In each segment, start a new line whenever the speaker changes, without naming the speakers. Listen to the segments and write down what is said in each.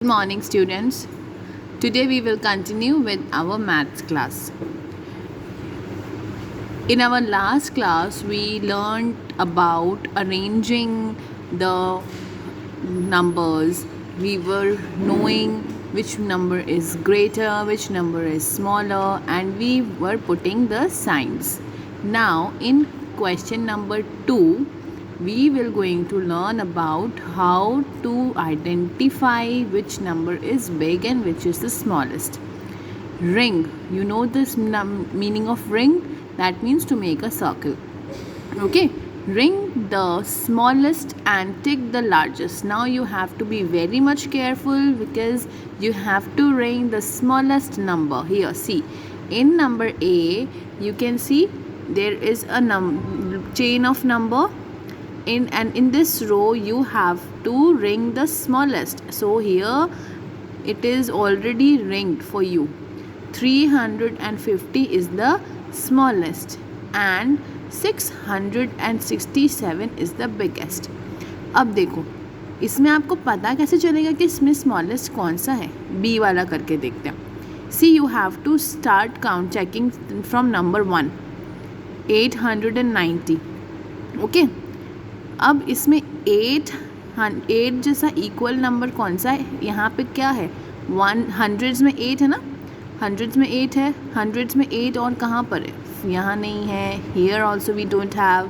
Good morning, students. Today we will continue with our maths class. In our last class, we learned about arranging the numbers. We were knowing which number is greater, which number is smaller, and we were putting the signs. Now, in question number 2, we will going to learn about how to identify which number is big and which is the smallest. Ring, you know this meaning of ring? That means to make a circle. Okay, ring the smallest and tick the largest. Now you have to be very much careful because you have to ring the smallest number. Here, see, in number A, you can see there is a chain of number. In this row you have to ring the smallest. So here it is already ringed for you. 350 is the smallest and 667 is the biggest. अब देखो इसमें आपको पता कैसे चलेगा कि इसमें smallest कौन सा है? बी वाला करके देखते हैं. See you have to start count checking from number 1 890. Okay, अब इसमें 8 जैसा इक्वल नंबर कौन सा है? यहाँ पे क्या है? 100s में 8 है ना, 100s में 8 है. 100s में 8 और कहाँ पर है? यहाँ नहीं है. Here also we don't have.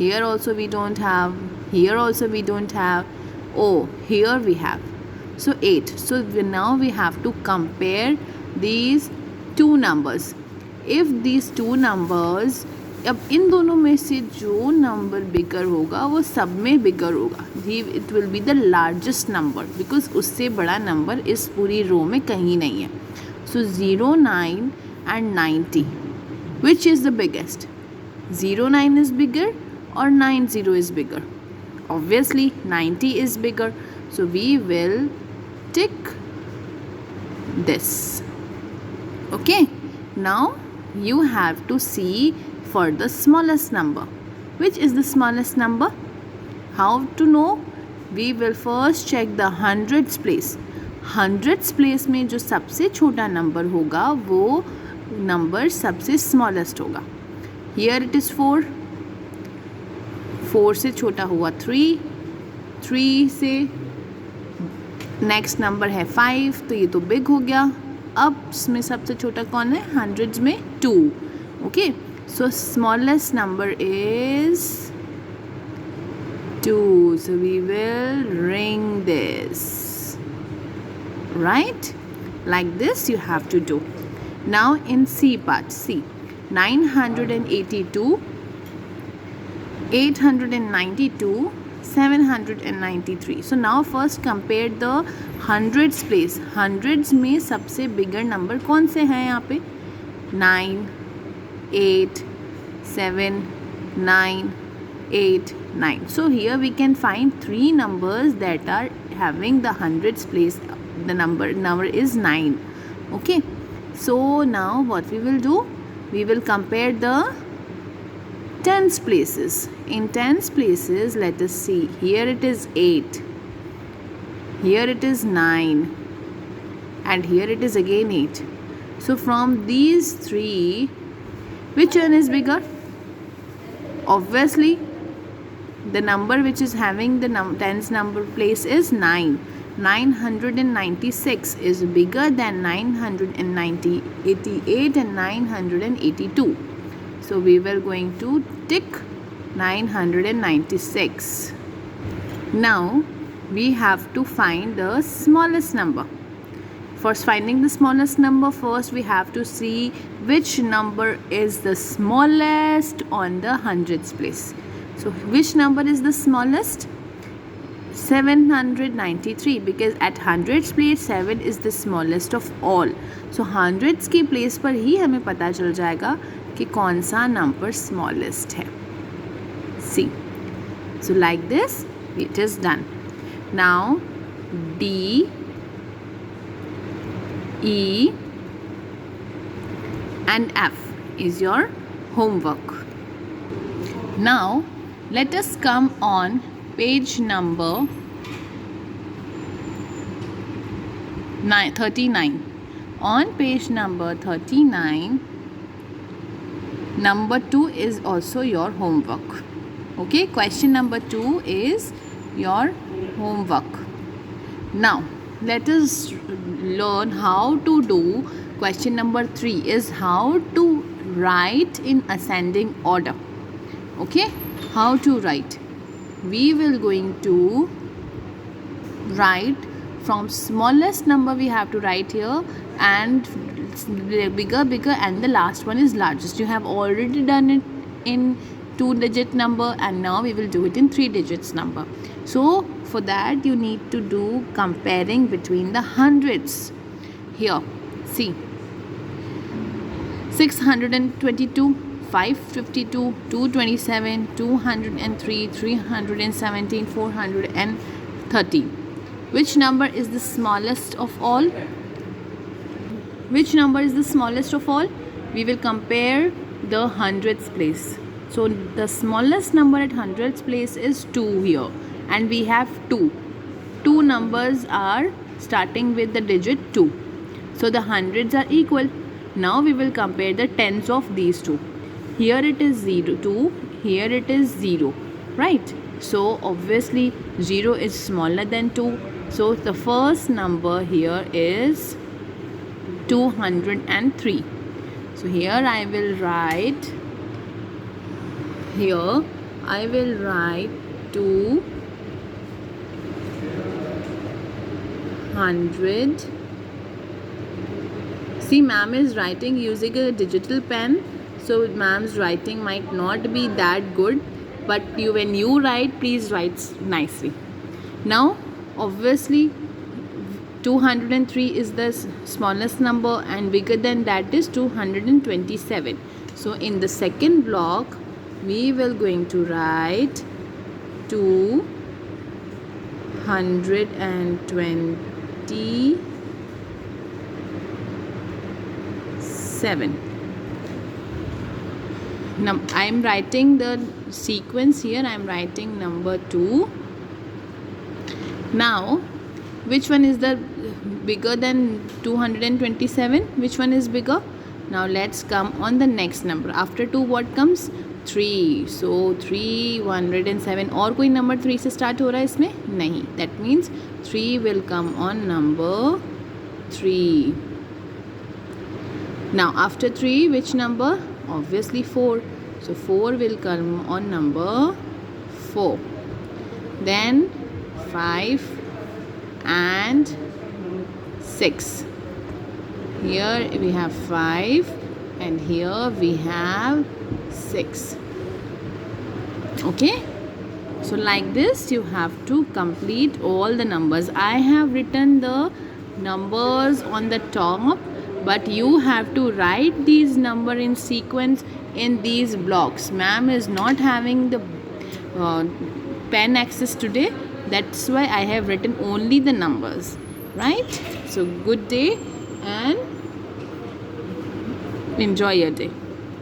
Here also we don't have. Here also we don't have. Oh, here we have. So 8. So now we have to compare these two numbers. If these two numbers, अब इन दोनों में से जो number बिगर होगा वो सब में बिगर होगा. It will be the largest number because उससे बड़ा नंबर इस पूरी रो में कहीं नहीं है. सो 09 and 90, which is the biggest? 09 is bigger or 90 is bigger? Obviously 90 is bigger. So we will tick this. Okay, now you have to see for the smallest number. Which is the smallest number? How to know? We will first check the hundreds place. hundreds place में जो सबसे छोटा number होगा वो number सबसे smallest होगा. Here it is 4. 4 से छोटा हुआ 3. 3 से नेक्स्ट नंबर है 5, तो ये तो बिग हो गया. अब इसमें सबसे छोटा कौन है? hundreds में 2. Okay, so smallest number is 2. So we will ring this. Right? Like this you have to do. Now in C part, see, 982, 892, 793. So now first compare the hundreds place. hundreds में सबसे bigger number कौन से हैं यहाँ पे? 9, 8, 7, 9, 8, 9. So here we can find 3 numbers that are having the hundreds place. The number is 9. Okay, so now what we will do? We will compare the tens places. In tens places, let us see. Here it is 8. Here it is 9. And here it is again 8. So from these 3, which one is bigger? Obviously, the number which is having the tens number place is 9. 996 is bigger than 988 and 982. So we were going to tick 996. Now we have to find the smallest number. For finding the smallest number, first we have to see which number is the smallest on the hundreds place. So which number is the smallest? 793, because at hundreds place 7 is the smallest of all. So hundreds की place पर ही हमें पता चल जाएगा कि कौन सा number smallest है. See, so like this it is done. Now D, E and F is your homework. Now let us come on page number 39. On page number 39, number 2 is also your homework. Okay, question number 2 is your homework. Now let us learn how to do question number 3 is how to write in ascending order. Okay, how to write? We will going to write from smallest number, we have to write here, and bigger, and the last one is largest. You have already done it in 2-digit number, and now we will do it in 3 digits number. So for that you need to do comparing between the hundreds. Here see, 622, 552, 227, 203, 317, 430. Which number is the smallest of all? Which number is the smallest of all? We will compare the hundredths place. So the smallest number at hundredths place is 2 here, and we have 2. 2 numbers are starting with the digit 2. So the hundreds are equal. Now we will compare the tens of these two. Here it is 0, 2, here it is 0, right? So obviously 0 is smaller than 2. So the first number here is 203. So here I will write 200. See, ma'am is writing using a digital pen, so ma'am's writing might not be that good, but when you write, please write nicely. Now obviously 203 is the smallest number, and bigger than that is 227. So in the second block we will going to write 227. Now I am writing the sequence here. I am writing number 2. Now which one is the bigger than 227? Which one is bigger? Now let's come on the next number. After 2 what comes? 3. So 307. और कोई number 3 से start हो रहा है इसमें? नहीं. That means 3 will come on number 3. Now after 3 which number? Obviously 4. So 4 will come on number 4. Then 5 and 6. Here we have 5 and here we have 6. Okay, so like this you have to complete all the numbers. I have written the numbers on the top, but you have to write these number in sequence in these blocks. Ma'am is not having the pen access today, that's why I have written only the numbers, right? So good day and enjoy your day.